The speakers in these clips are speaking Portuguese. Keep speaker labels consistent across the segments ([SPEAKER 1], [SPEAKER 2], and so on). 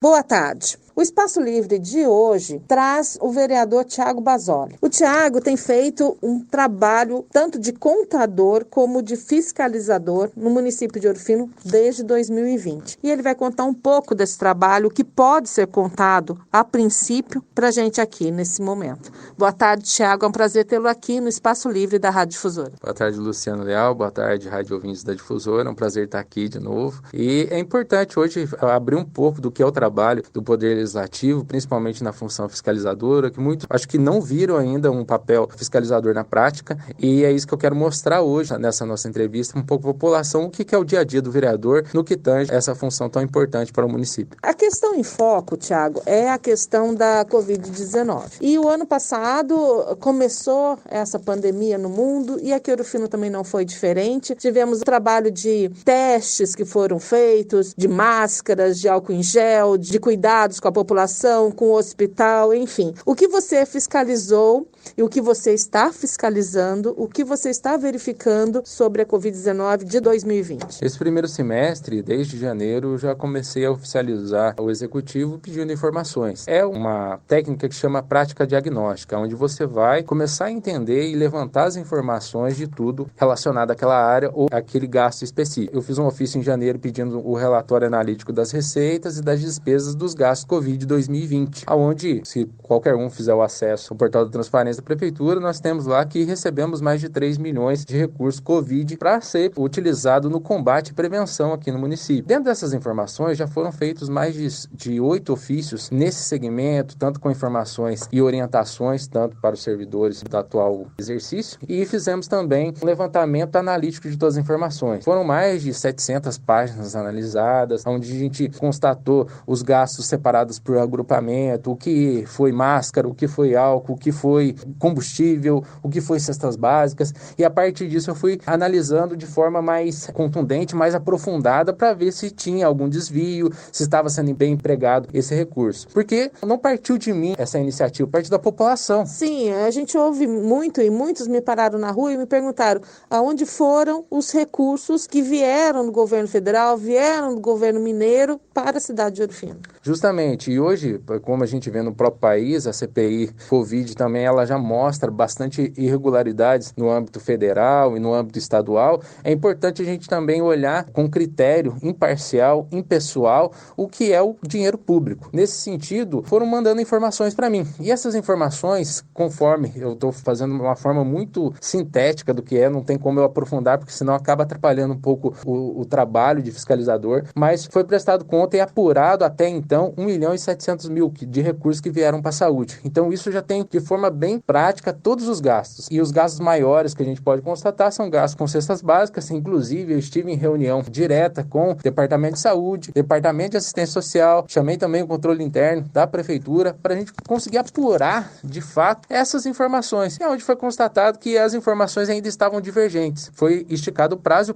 [SPEAKER 1] Boa tarde. O Espaço Livre de hoje traz o vereador Thiago Bazzoli. O Thiago tem feito um trabalho tanto de contador como de fiscalizador no município de Ouro Fino desde 2020. E ele vai contar um pouco desse trabalho que pode ser contado a princípio para a gente aqui nesse momento. Boa tarde, Thiago. É um prazer tê-lo aqui no Espaço Livre da Rádio Difusora.
[SPEAKER 2] Boa tarde, Luciano Leal. Boa tarde, rádio ouvintes da Difusora. É um prazer estar aqui de novo. E é importante hoje abrir um pouco do que é o trabalho do Poder Legislativo, principalmente na função fiscalizadora, que muitos acho que não viram ainda um papel fiscalizador na prática. E é isso que eu quero mostrar hoje nessa nossa entrevista, um pouco a população, o que é o dia a dia do vereador no que tange essa função tão importante para o município.
[SPEAKER 1] A questão em foco, Thiago, é a questão da Covid-19. E o ano passado começou essa pandemia no mundo e aqui em Ouro Fino também não foi diferente. Tivemos o trabalho de testes que foram feitos, de máscaras, de álcool em gel, de cuidados com a população, com o hospital, enfim. O que você fiscalizou e o que você está fiscalizando, o que você está verificando sobre a Covid-19 de 2020?
[SPEAKER 2] Esse primeiro semestre, desde janeiro, já comecei a oficializar o executivo pedindo informações. É uma técnica que chama prática diagnóstica, onde você vai começar a entender e levantar as informações de tudo relacionado àquela área ou àquele gasto específico. Eu fiz um ofício em janeiro pedindo o relatório analítico das receitas e das despesas dos gastos Covid 2020, onde, se qualquer um fizer o acesso ao portal da transparência da prefeitura, nós temos lá que recebemos mais de 3 milhões de recursos Covid para ser utilizado no combate e prevenção aqui no município. Dentro dessas informações já foram feitos mais de 8 ofícios nesse segmento, tanto com informações e orientações, tanto para os servidores do atual exercício, e fizemos também um levantamento analítico de todas as informações. Foram mais de 700 páginas analisadas, onde a gente constatou os gastos separados por agrupamento, o que foi máscara, o que foi álcool, o que foi combustível, o que foi cestas básicas, e a partir disso eu fui analisando de forma mais contundente, mais aprofundada, para ver se tinha algum desvio, se estava sendo bem empregado esse recurso. Porque não partiu de mim essa iniciativa, partiu da população.
[SPEAKER 1] Sim, a gente ouve muito e muitos me pararam na rua e me perguntaram aonde foram os recursos que vieram do governo federal, vieram do governo mineiro para a cidade de Ouro Fino.
[SPEAKER 2] Justamente, e hoje, como a gente vê no próprio país, a CPI Covid também ela já mostra bastante irregularidades no âmbito federal e no âmbito estadual. É importante a gente também olhar com critério imparcial, impessoal, o que é o dinheiro público. Nesse sentido, foram mandando informações para mim. E essas informações, conforme eu estou fazendo uma forma muito sintética do que é, não tem como eu aprofundar, porque senão acaba atrapalhando um pouco o trabalho de fiscalizador, mas foi prestado conta e apurado até então 1.700.000 de recursos que vieram para a saúde. Então isso já tem de forma bem prática todos os gastos. E os gastos maiores que a gente pode constatar são gastos com cestas básicas. Inclusive eu estive em reunião direta com o Departamento de Saúde, Departamento de Assistência Social, chamei também o controle interno da Prefeitura para a gente conseguir apurar de fato essas informações. E onde foi constatado que as informações ainda estavam divergentes. Foi esticado o prazo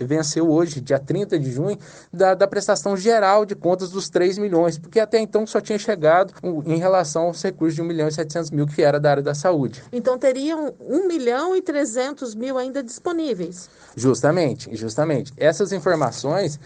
[SPEAKER 2] venceu hoje, dia 30 de junho, da prestação geral de contas dos 3 milhões, porque até então só tinha chegado em relação aos recursos de 1.700.000 que era da área da saúde.
[SPEAKER 1] Então teriam 1.300.000 ainda disponíveis.
[SPEAKER 2] Justamente. Essas informações,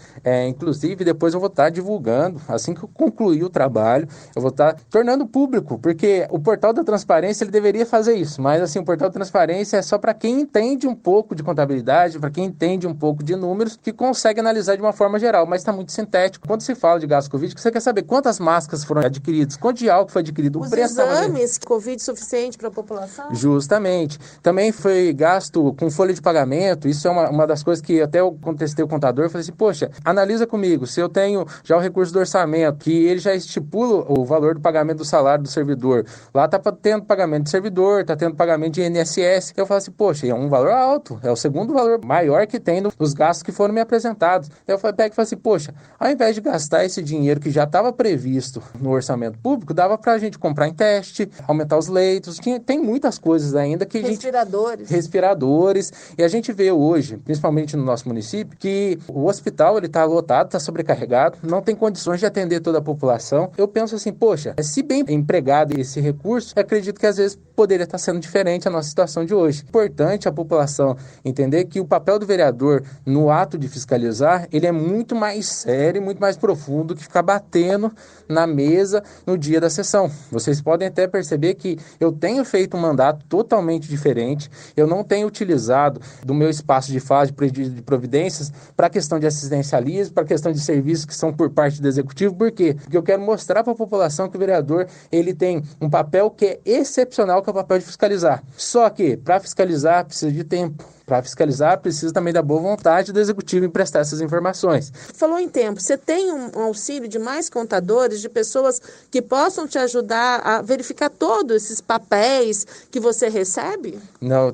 [SPEAKER 2] inclusive, depois eu vou estar divulgando, assim que eu concluir o trabalho, eu vou estar tornando público, porque o portal da transparência ele deveria fazer isso, mas assim, o portal da transparência é só para quem entende um pouco de contabilidade, para quem entende um pouco de números, que consegue analisar de uma forma geral, mas está muito sintético. Quando se fala de gasto Covid, você quer saber quantas máscaras foram adquiridas, quanto de álcool foi adquirido,
[SPEAKER 1] Os
[SPEAKER 2] o preço
[SPEAKER 1] exames Covid suficiente para a população?
[SPEAKER 2] Justamente. Também foi gasto com folha de pagamento. Isso é uma das coisas que até eu contestei o contador. Falei assim, poxa, analisa comigo. Se eu tenho já o recurso do orçamento, que ele já estipula o valor do pagamento do salário do servidor. Lá tá tendo pagamento de servidor, tá tendo pagamento de INSS. Eu falo assim, poxa, é um valor alto. É o segundo valor maior que tem nos gastos que foram me apresentados. Eu pego e falo assim, poxa, ao invés de gastar esse dinheiro que já estava previsto no orçamento público, dava pra gente comprar em teste, aumentar os leitos, leitos, tem muitas coisas ainda que respiradores, e a gente vê hoje, principalmente no nosso município, que o hospital ele está lotado, está sobrecarregado, não tem condições de atender toda a população. Eu penso assim, poxa, se bem empregado esse recurso, eu acredito que às vezes poderia estar sendo diferente a nossa situação de hoje. Importante a população entender que o papel do vereador no ato de fiscalizar, ele é muito mais sério, muito mais profundo que ficar batendo na mesa no dia da sessão. Vocês podem até perceber que eu tenho feito um mandato totalmente diferente, eu não tenho utilizado do meu espaço de fase de providências para a questão de assistencialismo, para a questão de serviços que são por parte do executivo. Por quê? Porque eu quero mostrar para a população que o vereador ele tem um papel que é excepcional, que é o papel de fiscalizar. Só que para fiscalizar precisa de tempo. Para fiscalizar, precisa também da boa vontade do executivo em prestar essas informações.
[SPEAKER 1] Falou em tempo, você tem um auxílio de mais contadores, de pessoas que possam te ajudar a verificar todos esses papéis que você recebe?
[SPEAKER 2] Não,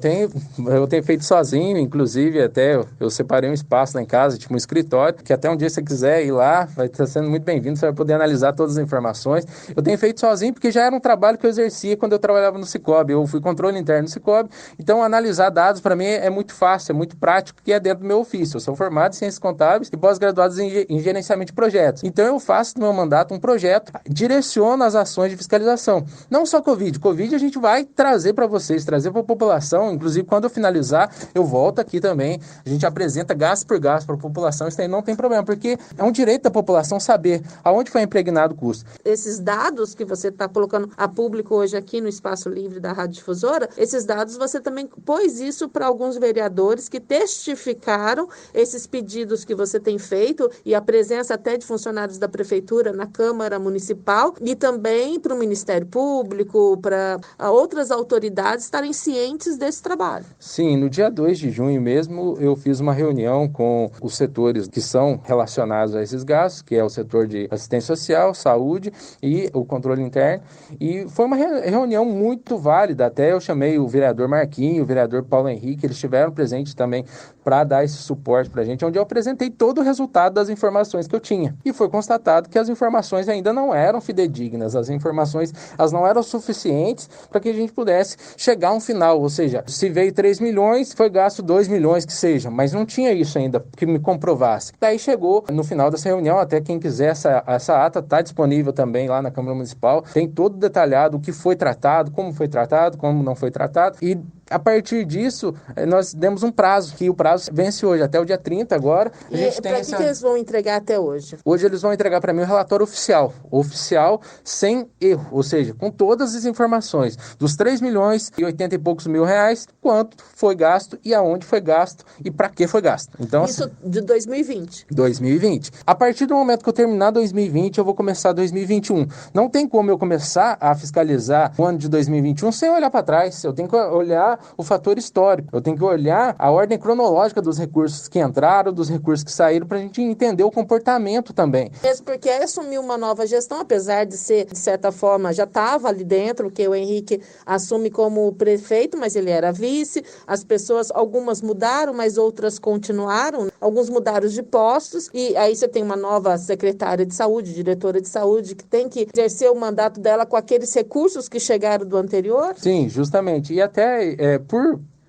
[SPEAKER 2] eu tenho feito sozinho, inclusive até eu separei um espaço lá em casa, tipo um escritório, que até um dia se você quiser ir lá, vai estar sendo muito bem-vindo, você vai poder analisar todas as informações. Eu tenho feito sozinho porque já era um trabalho que eu exercia quando eu trabalhava no Cicobi, eu fui controle interno no Cicobi, então analisar dados para mim é muito fácil, é muito prático, que é dentro do meu ofício. Eu sou formado em Ciências Contábeis e pós-graduado em Gerenciamento de Projetos. Então eu faço no meu mandato um projeto, direciono as ações de fiscalização. Não só Covid a gente vai trazer para vocês, trazer para a população, inclusive quando eu finalizar, eu volto aqui também, a gente apresenta gasto por gasto para a população, isso aí não tem problema, porque é um direito da população saber aonde foi impregnado o custo.
[SPEAKER 1] Esses dados que você está colocando a público hoje aqui no Espaço Livre da Rádio Difusora, esses dados você também pôs isso para alguns vereadores que testificaram esses pedidos que você tem feito e a presença até de funcionários da Prefeitura na Câmara Municipal e também para o Ministério Público, para outras autoridades estarem cientes desse trabalho.
[SPEAKER 2] Sim, no dia 2 de junho mesmo eu fiz uma reunião com os setores que são relacionados a esses gastos, que é o setor de assistência social, saúde e o controle interno, e foi uma reunião muito válida. Até eu chamei o vereador Marquinho, o vereador Paulo Henrique, eles estiveram presentes também para dar esse suporte para a gente, onde eu apresentei todo o resultado das informações que eu tinha. E foi constatado que as informações ainda não eram fidedignas, as informações elas não eram suficientes para que a gente pudesse chegar a um final, ou seja, se veio 3 milhões, foi gasto 2 milhões que seja, mas não tinha isso ainda que me comprovasse. Daí chegou no final dessa reunião, até quem quiser, essa ata está disponível também lá na Câmara Municipal, tem todo detalhado o que foi tratado, como não foi tratado, e a partir disso, nós demos um prazo, que o prazo vence hoje, até o dia 30 agora.
[SPEAKER 1] E para que eles vão entregar até hoje?
[SPEAKER 2] Hoje eles vão entregar para mim o relatório oficial sem erro, ou seja, com todas as informações dos 3 milhões e 80 e poucos mil reais, quanto foi gasto e aonde foi gasto e para que foi gasto. Então,
[SPEAKER 1] isso assim, de 2020?
[SPEAKER 2] 2020. A partir do momento que eu terminar 2020, eu vou começar 2021. Não tem como eu começar a fiscalizar o ano de 2021 sem olhar para trás. Eu tenho que olhar o fator histórico. Eu tenho que olhar a ordem cronológica dos recursos que entraram, dos recursos que saíram, para a gente entender o comportamento também.
[SPEAKER 1] Mesmo porque assumiu uma nova gestão, apesar de ser, de certa forma, já estava ali dentro, porque o Henrique assume como prefeito, mas ele era vice. As pessoas, algumas mudaram, mas outras continuaram. Alguns mudaram de postos. E aí você tem uma nova secretária de saúde, diretora de saúde, que tem que exercer o mandato dela com aqueles recursos que chegaram do anterior?
[SPEAKER 2] Sim, justamente. E até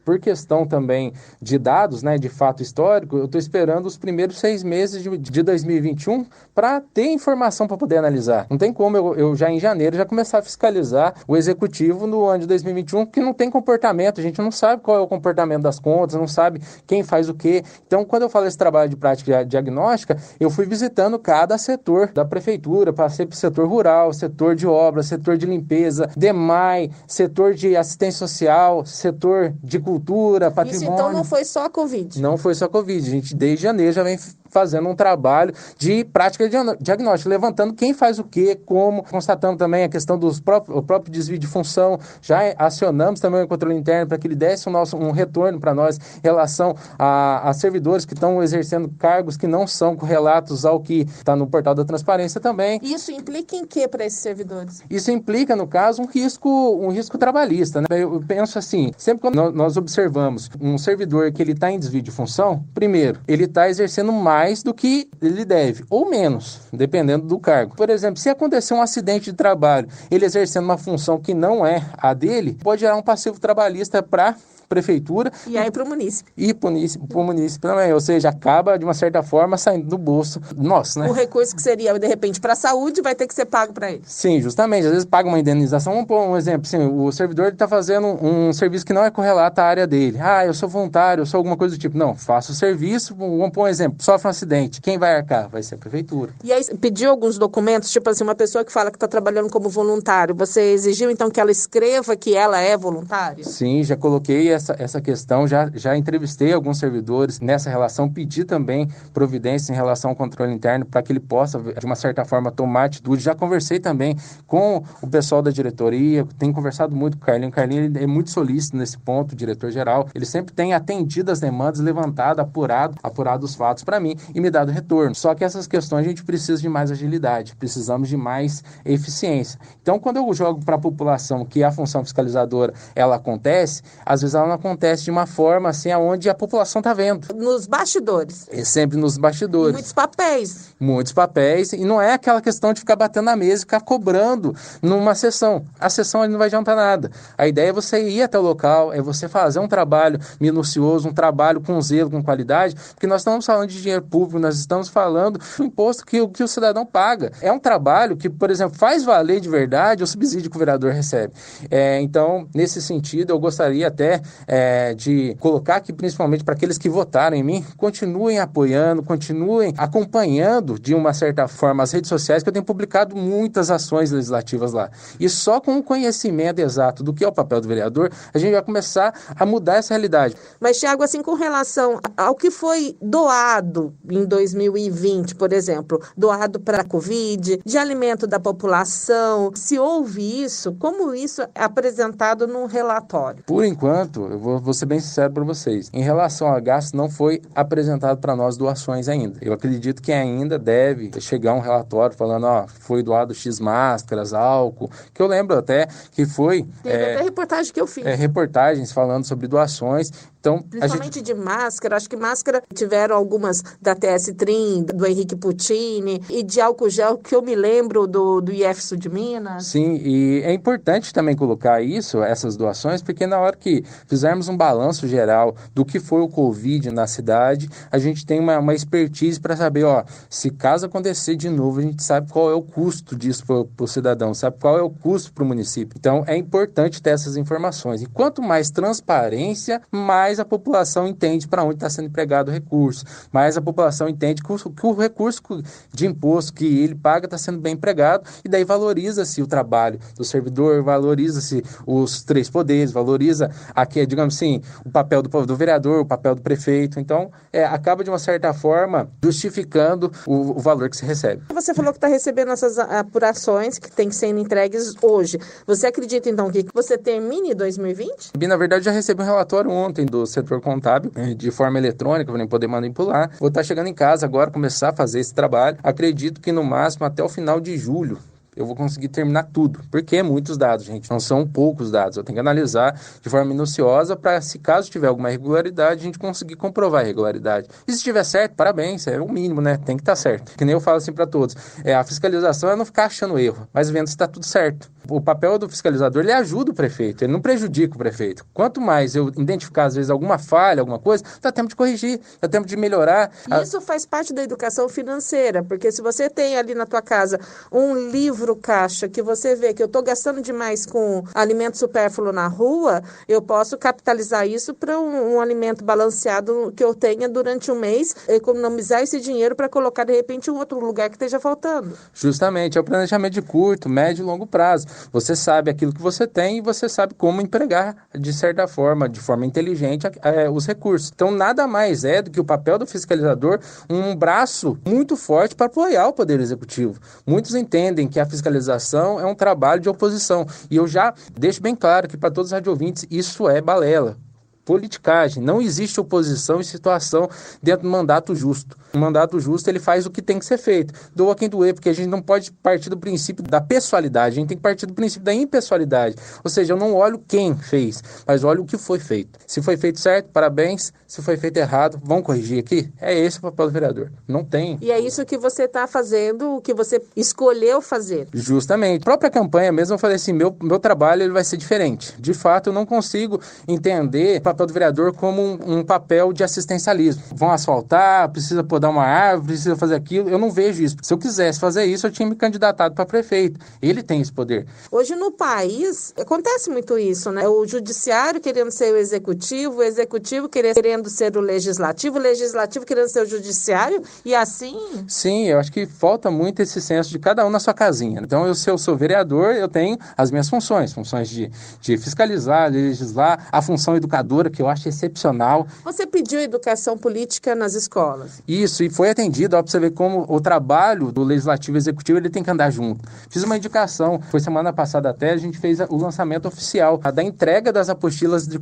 [SPEAKER 2] por questão também de dados, né, de fato histórico, eu estou esperando os primeiros 6 meses de 2021 para ter informação para poder analisar. Não tem como eu já em janeiro já começar a fiscalizar o executivo no ano de 2021, porque não tem comportamento, a gente não sabe qual é o comportamento das contas, não sabe quem faz o quê. Então, quando eu falo esse trabalho de prática diagnóstica, eu fui visitando cada setor da prefeitura, passei para o setor rural, setor de obras, setor de limpeza, DEMAI, setor de assistência social, setor de cultura, patrimônio.
[SPEAKER 1] Isso então não foi só a Covid?
[SPEAKER 2] Não foi só a Covid. A gente desde janeiro já vem fazendo um trabalho de prática diagnóstica, levantando quem faz o quê, como, constatando também a questão o próprio desvio de função, já acionamos também o controle interno para que ele desse um retorno para nós em relação a servidores que estão exercendo cargos que não são correlatos ao que está no portal da transparência também.
[SPEAKER 1] Isso implica em quê para esses servidores?
[SPEAKER 2] Isso implica, no caso, um risco trabalhista, né? Eu penso assim, sempre quando nós observamos um servidor que ele está em desvio de função, primeiro, ele está exercendo mais mais do que ele deve, ou menos, dependendo do cargo. Por exemplo, se acontecer um acidente de trabalho, ele exercendo uma função que não é a dele, pode gerar um passivo trabalhista para prefeitura
[SPEAKER 1] e aí para o munícipe.
[SPEAKER 2] E para o munícipe também, ou seja, acaba de uma certa forma saindo do bolso nosso, né?
[SPEAKER 1] O recurso que seria, de repente, para a saúde vai ter que ser pago para ele.
[SPEAKER 2] Sim, justamente, às vezes paga uma indenização. Vamos pôr um exemplo, assim, o servidor está fazendo um serviço que não é correlato à área dele. Eu sou voluntário, eu sou alguma coisa do tipo. Não, faço o serviço, vamos pôr um exemplo, sofre um acidente. Quem vai arcar? Vai ser a prefeitura.
[SPEAKER 1] E aí, pediu alguns documentos, tipo assim, uma pessoa que fala que está trabalhando como voluntário, você exigiu então que ela escreva que ela é voluntária?
[SPEAKER 2] Sim, já coloquei essa questão, já entrevistei alguns servidores nessa relação, pedi também providência em relação ao controle interno para que ele possa, de uma certa forma, tomar atitude. Já conversei também com o pessoal da diretoria, tenho conversado muito com o Carlinho. O Carlinho ele é muito solícito nesse ponto, o diretor-geral. Ele sempre tem atendido as demandas, levantado, apurado os fatos para mim e me dado retorno. Só que essas questões a gente precisa de mais agilidade, precisamos de mais eficiência. Então, quando eu jogo para a população que a função fiscalizadora ela acontece, às vezes ela não acontece de uma forma assim aonde a população está vendo.
[SPEAKER 1] Nos bastidores.
[SPEAKER 2] É sempre nos bastidores.
[SPEAKER 1] Muitos papéis.
[SPEAKER 2] Muitos papéis, e não é aquela questão de ficar batendo na mesa e ficar cobrando numa sessão. A sessão ali não vai adiantar nada. A ideia é você ir até o local, é você fazer um trabalho minucioso, um trabalho com zelo, com qualidade, porque nós estamos falando de dinheiro público, nós estamos falando do imposto que o cidadão paga. É um trabalho que, por exemplo, faz valer de verdade o subsídio que o vereador recebe. Então, nesse sentido, eu gostaria até de colocar aqui, principalmente para aqueles que votaram em mim, continuem apoiando, continuem acompanhando de uma certa forma as redes sociais, que eu tenho publicado muitas ações legislativas lá. E só com o conhecimento exato do que é o papel do vereador, a gente vai começar a mudar essa realidade.
[SPEAKER 1] Mas, Thiago, assim, com relação ao que foi doado em 2020, por exemplo, doado para a Covid, de alimento da população, se houve isso, como isso é apresentado num relatório?
[SPEAKER 2] Por enquanto, eu vou ser bem sincero para vocês, em relação a gastos, não foi apresentado para nós doações ainda. Eu acredito que ainda deve chegar um relatório falando, foi doado X máscaras, álcool, que eu lembro até que foi...
[SPEAKER 1] Teve até reportagem que eu fiz.
[SPEAKER 2] Reportagens falando sobre doações. Então,
[SPEAKER 1] principalmente de máscara, acho que máscara tiveram algumas da TS Trim, do Henrique Puccini, e de álcool gel, que eu me lembro do IF Sul de Minas.
[SPEAKER 2] Sim, e é importante também colocar essas doações, porque na hora que fizermos um balanço geral do que foi o Covid na cidade, a gente tem uma expertise para saber, se caso acontecer de novo, a gente sabe qual é o custo disso para o cidadão, sabe qual é o custo para o município. Então, é importante ter essas informações. E quanto mais transparência, mais a população entende para onde está sendo empregado o recurso, mais a população entende que o recurso de imposto que ele paga está sendo bem empregado, e daí valoriza-se o trabalho do servidor, valoriza-se os três poderes, valoriza aqui, digamos assim, o papel do vereador, o papel do prefeito. Então, acaba de uma certa forma justificando o valor que se recebe.
[SPEAKER 1] Você falou que está recebendo essas apurações que têm que ser entregues hoje. Você acredita, então, que você termine 2020?
[SPEAKER 2] Na verdade, já recebi um relatório ontem do setor contábil, de forma eletrônica, para nem poder manipular. Vou estar chegando em casa agora, começar a fazer esse trabalho. Acredito que no máximo até o final de julho eu vou conseguir terminar tudo, porque é muitos dados, gente, não são poucos dados. Eu tenho que analisar de forma minuciosa para, se caso tiver alguma irregularidade, a gente conseguir comprovar a irregularidade. E se estiver certo, parabéns, é o mínimo, né? Tem que estar certo. Que nem eu falo assim para todos, a fiscalização é não ficar achando erro, mas vendo se está tudo certo. O papel do fiscalizador, ele ajuda o prefeito, ele não prejudica o prefeito. Quanto mais eu identificar, às vezes, alguma falha, alguma coisa, dá tempo de corrigir, dá tempo de melhorar.
[SPEAKER 1] Isso faz parte da educação financeira, porque se você tem ali na tua casa um livro caixa que você vê que eu estou gastando demais com alimento supérfluo na rua, eu posso capitalizar isso para um alimento balanceado que eu tenha durante um mês, economizar esse dinheiro para colocar de repente em outro lugar que esteja faltando.
[SPEAKER 2] Justamente, é o planejamento de curto, médio e longo prazo. Você sabe aquilo que você tem e você sabe como empregar, de certa forma, de forma inteligente, os recursos. Então, nada mais é do que o papel do fiscalizador, um braço muito forte para apoiar o Poder Executivo. Muitos entendem que a fiscalização é um trabalho de oposição. E eu já deixo bem claro que para todos os radiovintes isso é balela. politicagem. Não existe oposição e situação dentro do mandato justo. O mandato justo, ele faz o que tem que ser feito. Doa quem doer, porque a gente não pode partir do princípio da pessoalidade, a gente tem que partir do princípio da impessoalidade. Ou seja, eu não olho quem fez, mas olho o que foi feito. Se foi feito certo, parabéns. Se foi feito errado, vamos corrigir aqui? É esse o papel do vereador. Não tem.
[SPEAKER 1] E é isso que você está fazendo, o que você escolheu fazer.
[SPEAKER 2] Justamente. A própria campanha mesmo, eu falei assim, meu trabalho ele vai ser diferente. De fato, eu não consigo entender o papel do vereador como um papel de assistencialismo. Vão asfaltar, precisa podar uma árvore, precisa fazer aquilo. Eu não vejo isso. Se eu quisesse fazer isso, eu tinha me candidatado para prefeito. Ele tem esse poder.
[SPEAKER 1] Hoje no país, acontece muito isso, né? O judiciário querendo ser o executivo querendo ser o legislativo querendo ser o judiciário, e assim...
[SPEAKER 2] Sim, eu acho que falta muito esse senso de cada um na sua casinha. Então, se eu sou vereador, eu tenho as minhas funções de fiscalizar, de legislar, a função educadora, que eu acho excepcional.
[SPEAKER 1] Você pediu educação política nas escolas.
[SPEAKER 2] Isso, e foi atendido, ó, pra você ver como o trabalho do Legislativo e Executivo, ele tem que andar junto. Fiz uma indicação, foi semana passada até, a gente fez o lançamento oficial da entrega das apostilas de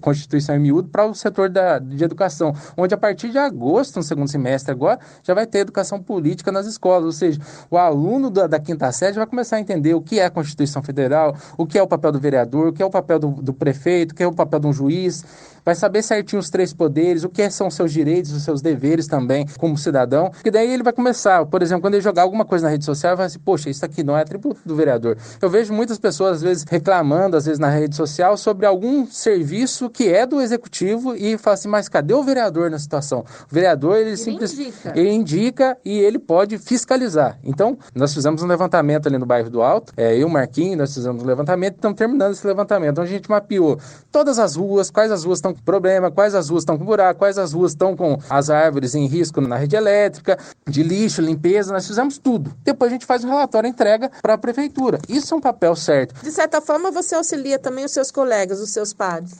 [SPEAKER 2] Constituição em miúdo para o setor de educação, onde a partir de agosto, no segundo semestre agora, já vai ter educação política nas escolas, ou seja, o aluno da quinta série vai começar a entender o que é a Constituição Federal, o que é o papel do vereador, o que é o papel do prefeito, o que é o papel de um juiz, vai saber certinho os 3 poderes, o que são os seus direitos, os seus deveres também como cidadão, porque daí ele vai começar, por exemplo, quando ele jogar alguma coisa na rede social, ele vai assim, poxa, isso aqui não é atributo do vereador. Eu vejo muitas pessoas, às vezes, reclamando, às vezes, na rede social, sobre algum serviço que é do executivo e fala assim, mas cadê o vereador na situação? O vereador, ele indica e ele pode fiscalizar. Então, nós fizemos um levantamento ali no bairro do Alto, eu e o Marquinhos, nós fizemos um levantamento, estamos terminando esse levantamento, onde a gente mapeou todas as ruas, quais as ruas estão com problema, quais as ruas estão com buraco, quais as ruas estão com as árvores em risco na rede elétrica, de lixo, limpeza, nós fizemos tudo. Depois a gente faz um relatório e entrega para a prefeitura. Isso é um papel certo.
[SPEAKER 1] De certa forma, você auxilia também os seus colegas, os seus pares.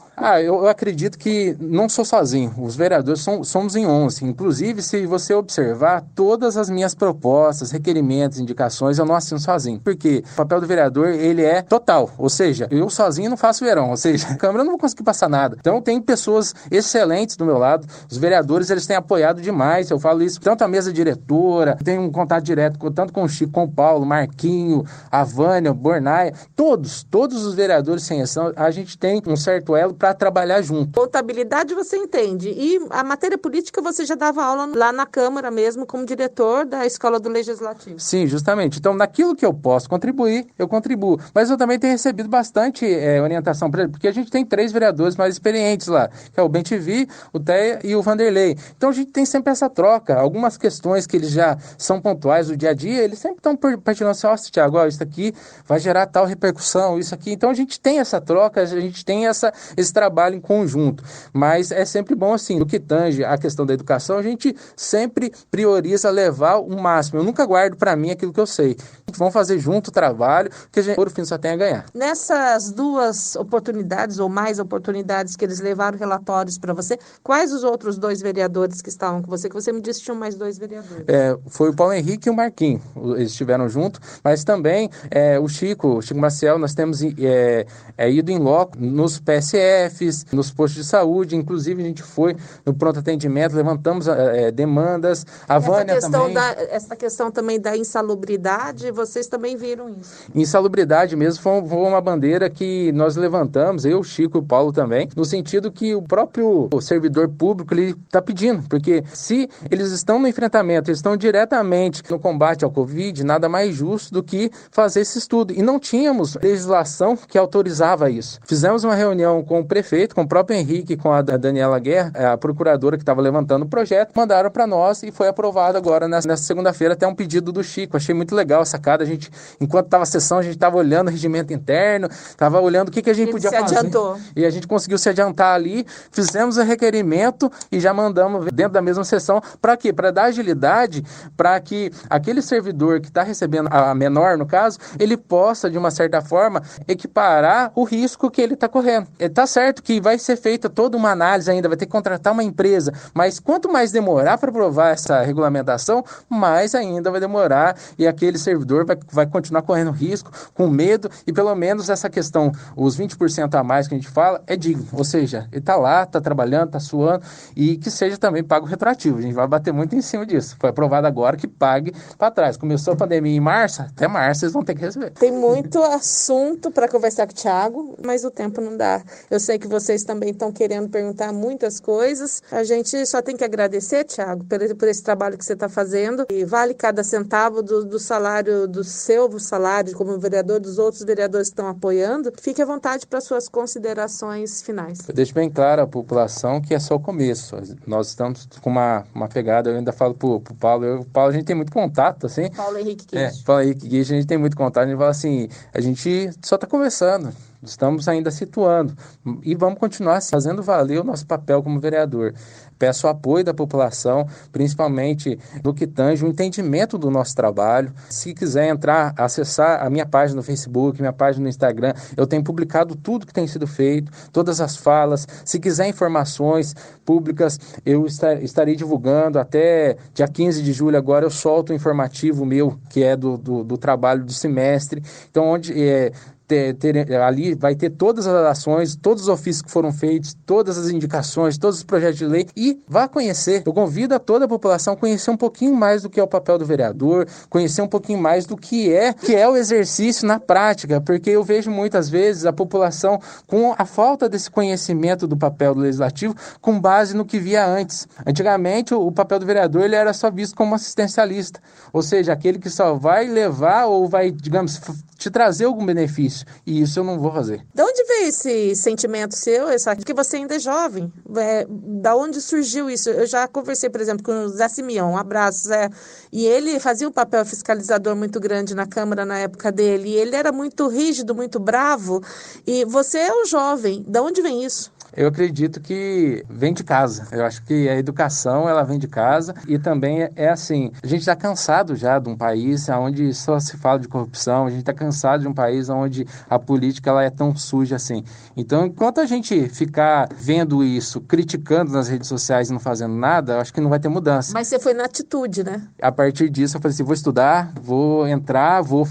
[SPEAKER 2] Eu acredito que não sou sozinho. Os vereadores somos em 11. Inclusive, se você observar, todas as minhas propostas, requerimentos, indicações, eu não assino sozinho. Porque o papel do vereador, ele é total. Ou seja, eu sozinho não faço verão. Ou seja, a Câmara eu não vou conseguir passar nada. Então, tem pessoas excelentes do meu lado. Os vereadores, eles têm apoiado demais. Eu falo isso, tanto a mesa diretora, tenho um contato direto tanto com o Chico, com o Paulo, Marquinho, a Vânia, Bornaia, todos os vereadores sem exceção, a gente tem um certo elo para trabalhar junto.
[SPEAKER 1] Contabilidade você entende. E a matéria política você já dava aula lá na Câmara mesmo, como diretor da Escola do Legislativo.
[SPEAKER 2] Sim, justamente. Então, naquilo que eu posso contribuir, eu contribuo. Mas eu também tenho recebido bastante orientação, porque a gente tem 3 vereadores mais experientes lá, que é o Bentivi, o Teia e o Vanderlei. Então, a gente tem sempre essa troca. Algumas questões que eles já são pontuais do dia a dia, eles sempre estão partilhando assim, ó, Thiago, isso aqui vai gerar tal repercussão, isso aqui. Então, a gente tem essa troca, a gente tem esse trabalho em conjunto. Mas é sempre bom, assim, no que tange a questão da educação, a gente sempre prioriza levar o máximo. Eu nunca guardo para mim aquilo que eu sei. Vamos fazer junto o trabalho, que a gente, por fim, só tem a ganhar.
[SPEAKER 1] Nessas 2 oportunidades, ou mais oportunidades que eles levaram relatórios para você, quais os outros 2 vereadores que estavam com você? Que você me disse que tinham mais 2 vereadores.
[SPEAKER 2] Foi o Paulo Henrique e o Marquinhos. Eles estiveram junto, mas também o Chico Maciel, nós temos ido em loco nos PSFs, nos postos de saúde, inclusive a gente foi no pronto atendimento, levantamos demandas. A Vânia também.
[SPEAKER 1] Essa questão também da insalubridade, vocês também viram isso?
[SPEAKER 2] Insalubridade mesmo foi uma bandeira que nós levantamos, eu, Chico e o Paulo também, no sentido que o próprio servidor público ele está pedindo, porque se eles estão no enfrentamento, eles estão diretamente no combate ao Covid, nada mais justo do que fazer esse estudo. E não tínhamos legislação que autorizava isso. Fizemos uma reunião com o prefeito, com o próprio Henrique, com a Daniela Guerra, a procuradora que estava levantando o projeto, mandaram para nós e foi aprovado agora nessa segunda-feira até um pedido do Chico. Achei muito legal a sacada. A gente, enquanto estava a sessão, a gente estava olhando o regimento interno, estava olhando o que a gente podia fazer.
[SPEAKER 1] Adiantou.
[SPEAKER 2] E a gente conseguiu se adiantar ali, fizemos o requerimento e já mandamos dentro da mesma sessão. Para quê? Para dar agilidade, para que aquele servidor que está recebendo a menor, no caso, ele possa, de uma certa forma, equiparar o risco que ele está correndo. Está certo que vai ser feita toda uma análise ainda, vai ter que contratar uma empresa, mas quanto mais demorar para aprovar essa regulamentação, mais ainda vai demorar e aquele servidor vereador vai continuar correndo risco, com medo, e pelo menos essa questão, os 20% a mais que a gente fala, é digno. Ou seja, ele está lá, está trabalhando, está suando, e que seja também pago retroativo. A gente vai bater muito em cima disso. Foi aprovado agora que pague para trás. Começou a pandemia em março, até março eles vão ter que receber.
[SPEAKER 1] Tem muito assunto para conversar com o Thiago, mas o tempo não dá. Eu sei que vocês também estão querendo perguntar muitas coisas. A gente só tem que agradecer, Thiago, por esse trabalho que você está fazendo. E vale cada centavo do salário, do seu salário como vereador, dos outros vereadores que estão apoiando. Fique à vontade para suas considerações finais.
[SPEAKER 2] Eu deixo bem claro à população que é só o começo. Nós estamos com uma pegada, eu ainda falo pro Paulo, Paulo, a gente tem muito contato, assim.
[SPEAKER 1] Paulo Henrique Guiche.
[SPEAKER 2] Paulo Henrique Guiche, a gente tem muito contato, a gente fala assim, a gente só está começando. Estamos ainda situando e vamos continuar fazendo valer o nosso papel como vereador. Peço o apoio da população, principalmente no que tange o entendimento do nosso trabalho. Se quiser entrar, acessar a minha página no Facebook, minha página no Instagram, eu tenho publicado tudo que tem sido feito, todas as falas. Se quiser informações públicas, eu estarei divulgando até dia 15 de julho. Agora eu solto o informativo meu, que é do trabalho do semestre. Então, ali vai ter todas as ações, todos os ofícios que foram feitos, todas as indicações, todos os projetos de lei, e vá conhecer. Eu convido a toda a população a conhecer um pouquinho mais do que é o papel do vereador, conhecer um pouquinho mais do que é o exercício na prática, porque eu vejo muitas vezes a população com a falta desse conhecimento do papel do legislativo com base no que via antes. Antigamente, o papel do vereador ele era só visto como assistencialista, ou seja, aquele que só vai levar ou vai, digamos, te trazer algum benefício. E isso eu não vou fazer.
[SPEAKER 1] De onde veio esse sentimento seu, que você ainda é jovem? Da onde surgiu isso? Eu já conversei, por exemplo, com o Zé Simeão, um abraço, Zé. E ele fazia um papel fiscalizador muito grande na Câmara na época dele. E ele era muito rígido, muito bravo. E você é um jovem. De onde vem isso?
[SPEAKER 2] Eu acredito que vem de casa. Eu acho que a educação, ela vem de casa e também é assim, a gente está cansado já de um país onde só se fala de corrupção, a gente está cansado de um país onde a política ela é tão suja assim. Então, enquanto a gente ficar vendo isso, criticando nas redes sociais e não fazendo nada, eu acho que não vai ter mudança.
[SPEAKER 1] Mas você foi na atitude, né?
[SPEAKER 2] A partir disso, eu falei assim, vou estudar, vou entrar, vou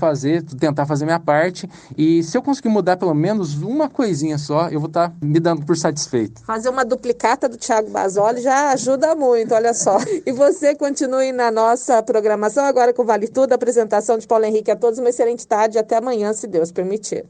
[SPEAKER 2] tentar fazer minha parte e se eu conseguir mudar pelo menos uma coisinha só, eu vou estar me dando por satisfeito.
[SPEAKER 1] Fazer uma duplicata do Thiago Basoli já ajuda muito, olha só. E você continue na nossa programação agora com Vale Tudo, apresentação de Paulo Henrique a todos. Uma excelente tarde e até amanhã, se Deus permitir.